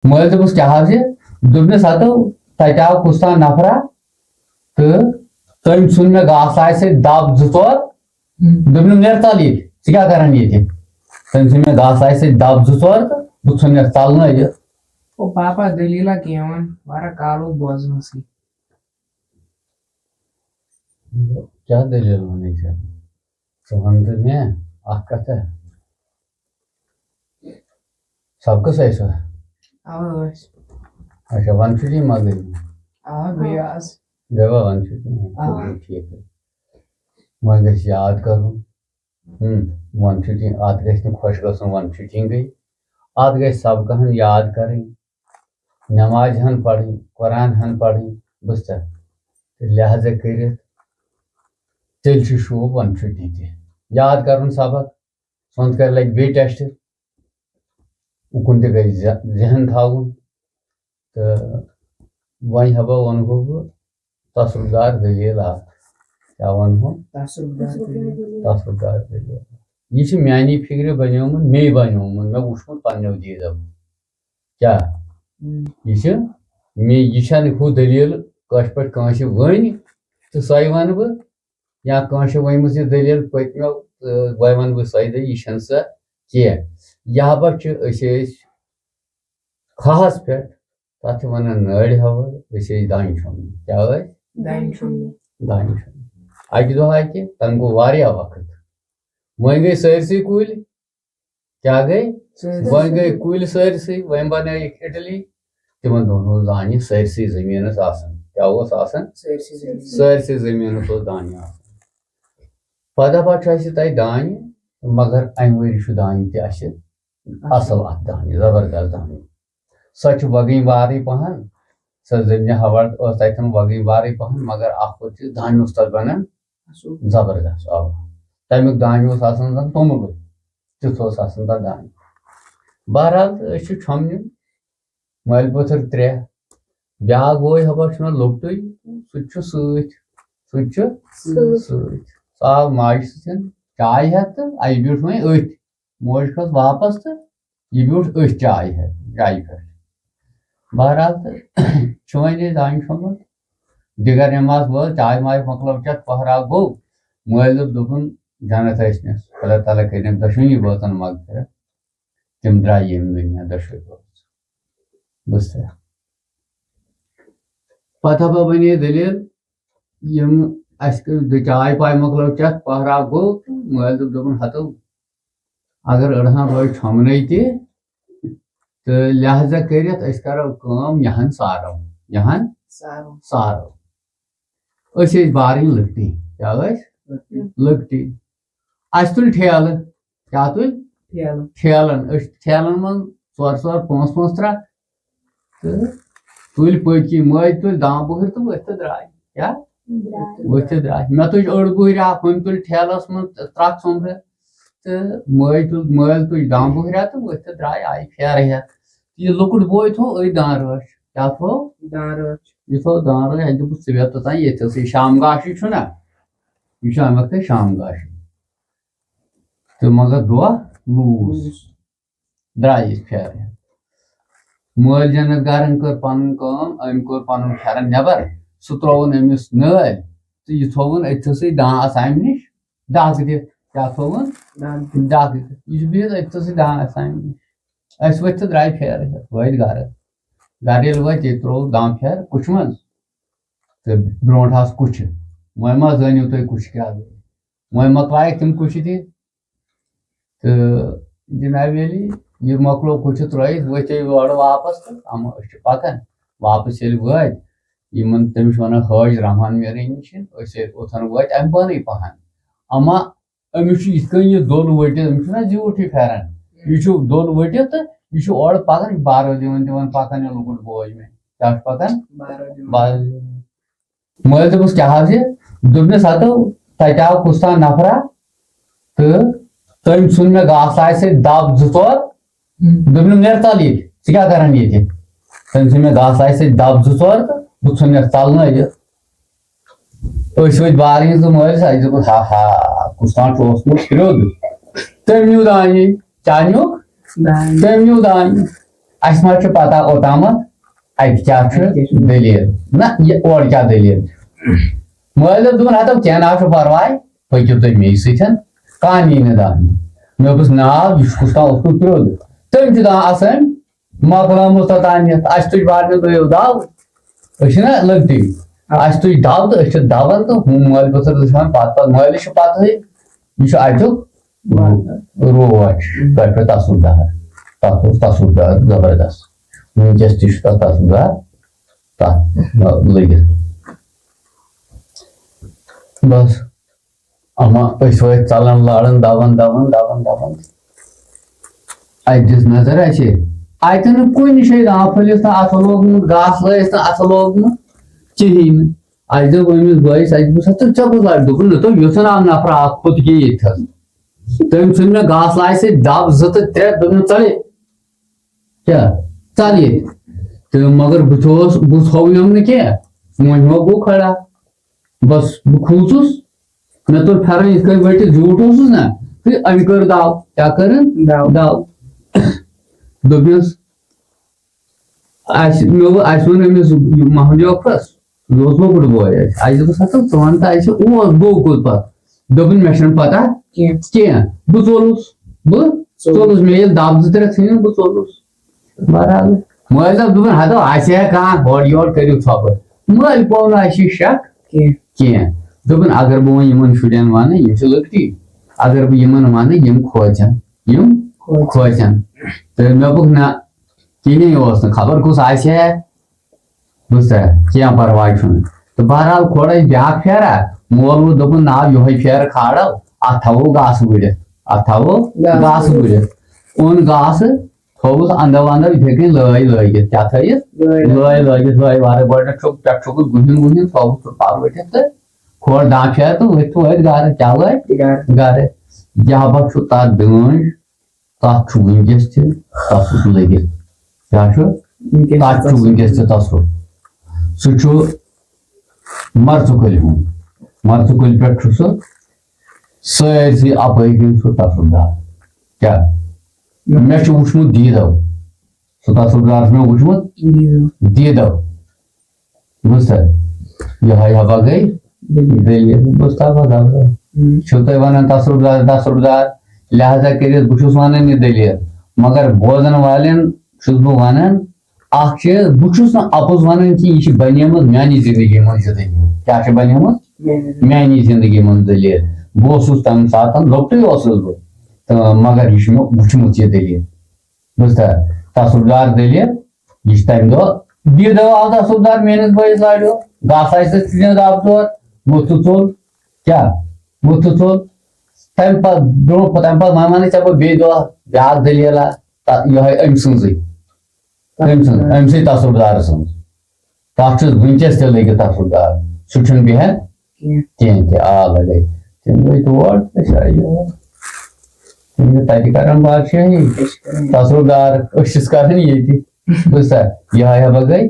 مٲلۍ دوٚپُس کیٛاہ حظ چھِ دوٚپنَس ہتو تَتہِ آو کُس تام نفرا تہٕ تٔمۍ ژھُن مےٚ گاسہٕ آسہِ سۭتۍ دب 2-4 دوٚپنم نیرٕ ژَل ییٚتہِ ژٕ کیٛاہ کران ییٚتہِ تٔمۍ ژھُن مےٚ گاسہٕ آسہِ سۭتۍ دب 2-4 تہٕ بہٕ ژھُنٮ۪س ژلنٲیِتھ. O Papa Dalila Kiawan, para Carlo Bosmasi. کیٛاہ دٔلیٖل وَنٕے ژےٚ ژٕ وَن تہٕ مےٚ اکھ کَتھا سبقس ٲسوا Avas, اچھا وَنٛدٕ چھُٹی ما گٔے Avas, گٔیوا وَنٛدٕ چھُٹی ٹھیٖک حظ وۄنۍ گژھِ یاد کَرُن وَنٛدٕ چھُٹی اَتھ گژھِ نہٕ خۄش گژھُن وَنٛدٕ چھُٹی گٔے اَتھ گژھِ سبقہٕ ہن یاد کَرٕنۍ نٮ۪مازِ ہن پَرٕنۍ قرآن ہن پَرٕنۍ بوٗزتھا تہٕ لہٰذا کٔرِتھ تیٚلہِ چھُ شوٗب وَنٛدٕ چھُٹی تہِ یاد کَرُن سبق سونٛتہٕ کالہِ لگہِ بیٚیہِ ٹٮ۪سٹ اُکُن تہِ گژھِ ذہن تھاوُن تہٕ وۄنۍ ہبا وَنہو بہٕ تصرُفدار دٔلیٖل اکھ کیٛاہ وَنہو تصرُفدار دٔلیٖل یہِ چھِ میٛانی فِکرِ بنیومُت مے بنیومُت مےٚ وٕچھمُت پنٛنیو دیٖدو کیٛاہ یہِ چھِ مے یہِ چھَنہٕ ہُہ دٔلیٖل کٲشِر پٲٹھۍ کٲنٛسہِ ؤنۍ تہٕ سۄے وَنہٕ بہٕ یا کٲنٛسہِ چھِ ؤنمٕژ یہِ دٔلیٖل پٔتمیو تہٕ وۄنۍ وَنہٕ بہٕ سۄے دٔلیٖل یہِ چھَنہٕ سۄ کینٛہہ یہِ ہبا چھِ أسۍ ٲسۍ کھہَس پٮ۪ٹھ تَتھ چھِ وَنان نٲرۍ ہَوٲرۍ أسۍ ٲسۍ دانہِ چھۄمبنہِ کیٛاہ ٲسۍ دانہِ چھۄمبنہِ اَکہِ دۄہ اَکہِ تَنہٕ گوٚو واریاہ وقت وۄنۍ گٔے سٲرسٕے کُلۍ کیٛاہ گٔے وۄنۍ گٔے کُلۍ سٲرسٕے وۄنۍ بنٲیِکھ اِٹلی تِمن دۄہن اوس دانہِ سٲرسٕے زٔمیٖنَس آسان کیٛاہ اوس آسان سٲرسٕے زٔمیٖنَس اوس دانہِ آسان پتہٕ چھُ اَسہِ تَتہِ دانہِ مگر اَمہِ ؤری چھُ دانہِ تہِ اَسہِ اَصٕل اَتھ دانہِ زبردست دانہِ سۄ چھِ وۄگٕنۍ وارٕے پہن سۄ زٔمیٖنہِ ہوا ٲس تَتٮ۪ن وۄگٕنۍ وارٕے پہن مگر اکھ اوس یہِ دانہِ اوس تَتھ بنان زبردست تَمیُک دانہِ اوس آسان زن توٚملٕے تیُتھ اوس آسان تَتھ دانہِ بہرحال أسۍ چھِ چھۄمبنہِ مٲلۍ پوٚتھٕر 3 بیٛاکھ بوے ہبا چھُ مےٚ لۄکٹُے سُہ تہِ چھُ سۭتۍ سُہ آو ماجہِ سۭتۍ چاے ہٮ۪تھ تہٕ اَسہِ بیوٗٹھ وۄنۍ أتھۍ موج کھٔژ واپس تہٕ یہِ بیوٗٹھ أتھۍ چاے ہٮ۪تھ چایہِ پٮ۪ٹھ بہرحال تہٕ چھُ وۄنۍ أسۍ دانہِ چھۄمبُن دِگر نٮ۪ماز وٲژ چاے ماے مۄکلٲو چٮ۪تھ پٔہرا گوٚو مٲلۍ دوٚپُن جنت ٲسنَس خۄدا تعالیٰ کٔرِنۍ دۄشوٕنی بٲژن مغفرت تِم درٛاے ییٚمہِ دُنیا دۄشوٕے بٲژ بوٗزتھا پتہٕ ہبا بنے دٔلیٖل یِم اَسہِ چاے پاے مۄکلٲو چٮ۪تھ پٔہرا گوٚو تہٕ مٲلۍ دوٚپُن ہتو اگر أڑہن روزِ چھۄمبنٕے تہِ تہٕ لہٰذا کٔرِتھ أسۍ کرو کٲم یہن سارو أسۍ ٲسۍ بارٕنۍ لٔکٹی کیٛاہ ٲسۍ لٔکٹی اَسہِ تُلۍ ٹھیلہٕ کیٛاہ تُلۍ ٹھیلن أسۍ ٹھیلن منٛز 4 5 ترٛکھ تہٕ تُلۍ پٔکی مٲج تُلۍ دامبُہٕرۍ تہٕ ؤتھۍ تہٕ درٛاے کیٛاہ ؤتھۍ تہٕ درٛاے مےٚ تُج أڑ بُہرۍ اکھ ہُمۍ تُلۍ ٹھیلس منٛز ترٛکھ سومبرِتھ تہٕ مٲلۍ تُج دامبُہرا تہٕ ؤتھۍ تہٕ درٛاے آیہِ پھیرٕ ہٮ۪تھ یہِ لۄکُٹ بوے تھوٚو أتھۍ دان رٲچھ کیٛاہ تھوٚو یہِ تھوٚو دان رٲچھ اَسہِ دوٚپُس ژٕ بیٚہہ توٚتام ییٚتھسٕے شام گاشی چھُنہ یہِ چھُ اَمہِ وقتہٕ شام گاشی تہٕ مگر دۄہ لوٗس درٛاے أسۍ پھیرٕ ہٮ۪تھ مٲلۍ جنت گرن کٔر پنٕنۍ کٲم أمۍ کوٚر پنُن پھیرن نٮ۪بر سُہ ترٛووُن أمِس نٲلۍ تہٕ یہِ تھووُن أتھسٕے دانس اَمہِ نِش ڈکھ دِتھ کیٛاہ تھووُن ڈکھ دِتھ یہِ چھُ بِہِتھ أتھسٕے دانس اَمہِ نِش أسۍ ؤتھۍ تہٕ درٛاے پھیرٕ ہٮ۪تھ وٲتۍ گرٕ ییٚلہِ وٲتۍ ییٚتہِ ترٛوو دم پھیرٕ کُچھِ منٛز تہٕ برونٛٹھ آسہٕ کُچھِ وۄنۍ ما زٲنِو تُہۍ کُچھِ کیٛاہ گٔے وۄنۍ مۄکلایکھ تِم کُچھِ دِتھ تہٕ جناب عالی یہِ مۄکلوو کُچھِ ترٲیِتھ ؤتھۍ یورٕ واپس تہٕ أسۍ چھِ پکان واپس ییٚلہِ وٲتۍ یِمن تٔمِس چھِ ونان حٲج رحمان میٖرٕنۍ نِش أسۍ ییٚلہِ اوٚتن وٲتۍ اَمہِ بۄنٕے پہن اما أمِس چھُ یِتھ کٔنۍ یہِ دۄل ؤٹِتھ أمِس چھُنہ زیوٗٹھ یہِ پھیرن یہِ چھُ دۄل ؤٹِتھ تہٕ یہِ چھُ اورٕ پکان یہِ چھُ بارو دِوان پکان یہِ لۄکُٹ بوے مےٚ کیٛاہ چھُ پکان مٲلۍ دوٚپُس کیٛاہ حظ چھِ دوٚپنَس ہتو تَتہِ آو کُس تام نفرا تہٕ تٔمۍ ژھُن مےٚ گاسہٕ آسہِ سۭتۍ دب 2-4 دوٚپنم نیرٕ ژَل ییٚتہِ ژٕ کیٛاہ کران ییٚتہِ تٔمۍ ژھُن مےٚ گاسہٕ آسہِ سۭتۍ دب 2-4 تہٕ بہٕ ژھُنٮ۪س ژلنٲیِتھ أسۍ ؤتھۍ بارٕنۍ تہٕ مٲلِس اَسہِ دوٚپُس ہا کُس تام چھُ اوسمُت فرٛوٚد تٔمۍ نیوٗ دانے کیٛاہ نیوٗکھ تٔمۍ نیوٗ دانہِ اس ما چھ پتہ اوتامت ات کیا چھ دلیل نہ یہ اور کیا دلیل مٲلۍ دوٚپ ہتو کینٛہہ نہ چھُ پرواے پٔکِو تُہۍ مے سۭتۍ کانٛہہ یی نہٕ دانہٕ مےٚ دوٚپُس ناو یہِ چھُ کُس تام اوسمُت پرٛوٚد تٔمۍ چھُ دپان آسان مۄکلٲمٕژ توٚتانٮ۪تھ اَسہِ تُج بارنہِ دۄیو دَو أسۍ چھِنا لٔکٹی اَسہِ تُج دَو تہٕ أسۍ چھِ دَوان تہٕ ہُم مٲلۍ پٔتھٕر دُشمن پتہٕ مٲلِس چھِ پتہٕے یہِ چھُ اَتیُک روچ تۄہہِ پٮ۪ٹھ تصوٗردار تتھ اوس تصوٗردار زبردست وٕنکیٚس تہِ چھُ تتھ تصوٗردار تتھ لٔگِتھ بس اما أسۍ وٲتۍ ژلان لاران دون اتہِ دِژ نظر اَسہِ اتہِ نہٕ کُنہِ جایہِ دان پھٔلِس نہٕ اَتھٕ لوگمُت گاسہٕ لٲیِس نہٕ اَتھٕ لوگمُت کِہیٖنۍ نہٕ اَسہِ دوٚپ أمِس بٲیِس اَسہِ دوٚپُس ژےٚ کُس لارِ دوٚپُن نہ دوٚپ یوٚژھن آو نفرا اکھ کھوٚت کہِ ییٚتھس تٔمۍ ژھُن مےٚ گاسہٕ لایہِ سۭتۍ دب 2 تہٕ 3 دوٚپُن ژل کیٛاہ ژل ییٚتہِ تہٕ مگر بہٕ تھوٚوُم نہٕ کینٛہہ وۄنۍ ہُہ گوٚو کھڑا بس بہٕ کھوٗژُس مےٚ توٚر پھیرن یِتھ کٔنۍ ؤٹِتھ زیوٗٹھ اوسُس نا تہٕ أمۍ کٔر دو کیٛاہ کٔرٕن دو دوٚپنس اَسہِ ووٚن أمِس محمدیوفس سُہ اوس لۄکُٹ بوے اَسہِ دوٚپُس ہتو ژٕ وَن تہٕ اَسہِ اوس گوٚو کوٚت پتہٕ دوٚپُن مےٚ چھنہٕ پتہ کینٛہہ بہٕ ژوٚلُس مےٚ ییٚلہِ دب 2 3 ژھٕنِم بہٕ ژوٚلُس برابر مٲلۍ دوٚپُن ہتو آسہِ ہا کانٛہہ ہورٕ یورٕ کٔرِو ژھۄپہٕ مٲلۍ پیوٚو نہٕ اَسہِ یہِ شک کینٛہہ دوٚپُن اگر بہٕ وۄنۍ یِمن شُرٮ۪ن وَنہٕ یِم چھِ لۄکٹی اگر بہٕ یِمن وَنہٕ یِم کھوژن تہٕ مےٚ دوٚپُکھ نہ کِہیٖنۍ اوس نہٕ خبر کُس آسہِ ہا بوٗزتھا کینٛہہ پرواے چھُنہٕ تہٕ بہرحال کھول اَسہِ بیٛاکھ پھیرا مول وول دوٚپُن نہ یِہوے پھیرٕ کھالو اتھ تھاوو گاسہٕ بٔرِتھ اوٚن گاسہٕ تھووُس اندو یِتھٕے کٔنۍ لٲگِتھ کیٛاہ تھٲیِتھ لٲگِتھ وارٕ گۄڈٕنیتھ چھُکھ پٮ۪ٹھٕ چھُکُس گُہِن تھووُس سُہ پَل ؤٹِتھ تہٕ کھول دان پھیرٕ تہٕ ؤتھۍ گرٕ کیٛاہ وٲتۍ گرٕ یہبا چھُ تتھ دٲنج تتھ چھُ وٕنکیٚس تہِ تصوُر لٔگِتھ کیٛاہ چھُ تتھ چھُ وٕنکیٚس تہِ تصوُر سُہ چھُ مرژٕ کُلہِ ہُنٛد مرژٕ کُلہِ پٮ۪ٹھ چھُ سُہ سٲرسٕے اپٲرۍ کِنۍ سُہ تصوُردار کیٛاہ مےٚ چھُ وٕچھمُت دیٖدو سُہ تصوُردار چھُ مےٚ وٕچھمُت دیٖدو بوٗزتھا یِہوے ہبا گٔے دٔلیٖل بوٗزتھا چھِو تُہۍ وَنان تصوُردار لہذا کٔرِتھ بہٕ چھُس وَنان یہِ دٔلیٖل مگر بوزن والٮ۪ن چھُس بہٕ وَنان اکھ چیٖز بہٕ چھُس نہٕ اَپُز وَنان کہِ یہِ چھِ بنیمٕژ میانہِ زندگی منٛز یہِ دٔلیٖل کیٛاہ چھِ بنیمٕژ میانہِ زندگی منٛز دٔلیٖل بہٕ اوسُس تَمہِ ساتہٕ لۄکٹُے اوسُس بہٕ تہٕ مگر یہِ چھُ مےٚ وٕچھمُت یہِ دٔلیٖل بوٗزتھا تصوُردار دٔلیٖل یہِ چھِ تَمہِ دۄہ دیٖدو آو تصوُردار میٲنِس بٲیِس لاریو گاسہٕ آسہِ تٔتھۍ دب ژور ووٚتھ تہٕ ژوٚل کیٛاہ ووٚتھ تہٕ ژوٚل تَمہِ پتہٕ وَنہٕ ژےٚ بہٕ بیٚیہِ دۄہ بیٛاکھ دٔلیٖلا یِہوے أمۍ سٕنٛزٕے أمۍ تصوُردار سٕنٛز تتھ چھُس وٕنکیٚس تہِ لٔگِتھ تصوُردار سُہ چھُنہٕ بیٚہن کینٛہہ تہِ آ لگے تِم گٔے تور أسۍ آیہِ یور تِم چھِ تتہِ کران بادشٲہی تصوُردار أسۍ چھِس کران ییٚتہِ بوٗزتھا یِہوے ہبا گٔے